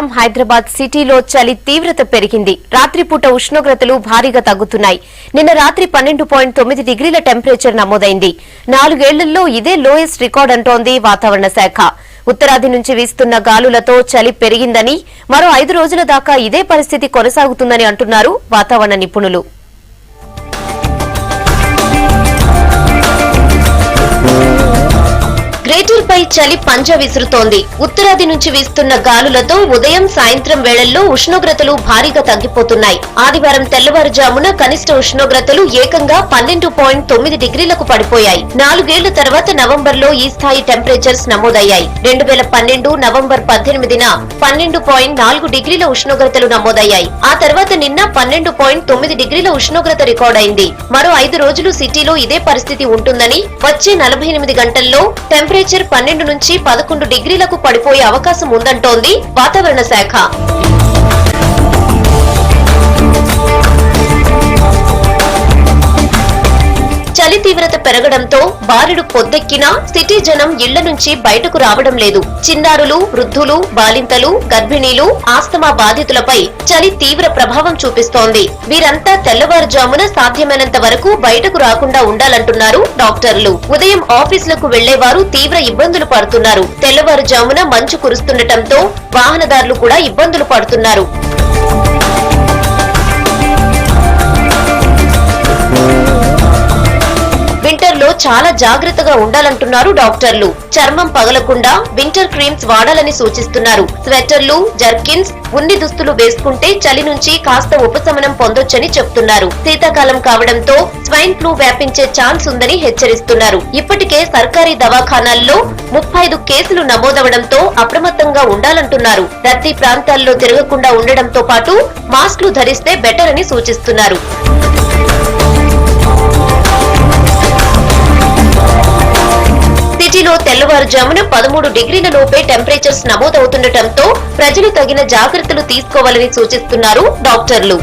విశాఖపట్నం, హైదరాబాద్ సిటీలో చలి తీవ్రత పెరిగింది. రాత్రిపూట ఉష్ణోగ్రతలు భారీగా తగ్గుతున్నాయి. నిన్న రాత్రి 12.9 డిగ్రీల టెంపరేచర్ నమోదైంది. 4 ఏళ్లలో ఇదే లోయెస్ట్ రికార్డ్ అంటోంది వాతావరణ శాఖ. ఉత్తరాది నుంచి వీస్తున్న గాలులతో చలి పెరిగిందని, మరో 5 రోజుల దాకా ఇదే పరిస్థితి కొనసాగుతుందని అంటున్నారు వాతావరణ నిపుణులు. గ్రేటర్ పై చలి పంజా విసురుతోంది. ఉత్తరాది నుంచి వీస్తున్న గాలులతో ఉదయం, సాయంత్రం వేళల్లో ఉష్ణోగ్రతలు భారీగా తగ్గిపోతున్నాయి. ఆదివారం తెల్లవారుజామున కనిష్ట ఉష్ణోగ్రతలు ఏకంగా 12.9 డిగ్రీలకు పడిపోయాయి. 4 ఏళ్ల తర్వాత నవంబర్లో ఈ స్థాయి టెంపరేచర్స్ నమోదయ్యాయి. 2012 నవంబర్ 18న 12.4 డిగ్రీల ఉష్ణోగ్రతలు నమోదయ్యాయి. ఆ తర్వాత నిన్న 12.9 డిగ్రీల ఉష్ణోగ్రత రికార్డైంది. మరో 5 రోజులు సిటీలో ఇదే పరిస్థితి ఉంటుందని, వచ్చే 48 గంటల్లో టెంపరేచర్ 12 నుంచి 11 డిగ్రీలకు పడిపోయే అవకాశం ఉందంటోంది వాతావరణ శాఖ. చలి తీవ్రత పెరగడంతో బారెడు పొద్దెక్కినా సిటీ జనం ఇళ్ల నుంచి బయటకు రావడం లేదు. చిన్నారులు, వృద్ధులు, బాలింతలు, గర్భిణీలు, ఆస్తమా బాధితులపై చలి తీవ్ర ప్రభావం చూపిస్తోంది. వీరంతా తెల్లవారుజామున సాధ్యమైనంత వరకు బయటకు రాకుండా ఉండాలంటున్నారు డాక్టర్లు. ఉదయం ఆఫీసులకు వెళ్లేవారు తీవ్ర ఇబ్బందులు పడుతున్నారు. తెల్లవారుజామున మంచు కురుస్తుండటంతో వాహనదారులు కూడా ఇబ్బందులు పడుతున్నారు. వింటర్ లో చాలా జాగ్రత్తగా ఉండాలంటున్నారు డాక్టర్లు. చర్మం పగలకుండా వింటర్ క్రీమ్స్ వాడాలని సూచిస్తున్నారు. స్వెటర్లు, జర్కిన్స్, ఉన్ని దుస్తులు వేసుకుంటే చలి నుంచి కాస్త ఉపశమనం పొందొచ్చని చెప్తున్నారు. శీతాకాలం కావడంతో స్వైన్ ఫ్లూ వ్యాపించే ఛాన్స్ ఉందని హెచ్చరిస్తున్నారు. ఇప్పటికే సర్కారీ దవాఖానాల్లో 35 కేసులు నమోదవడంతో అప్రమత్తంగా ఉండాలంటున్నారు. రద్దీ ప్రాంతాల్లో తిరగకుండా ఉండడంతో పాటు మాస్కులు ధరిస్తే బెటర్ అని సూచిస్తున్నారు. సిటీలో తెల్లవారుజామున 13 డిగ్రీల లోపే టెంపరేచర్స్ నమోదవుతుండటంతో ప్రజలు తగిన జాగ్రత్తలు తీసుకోవాలని సూచిస్తున్నారు డాక్టర్లు.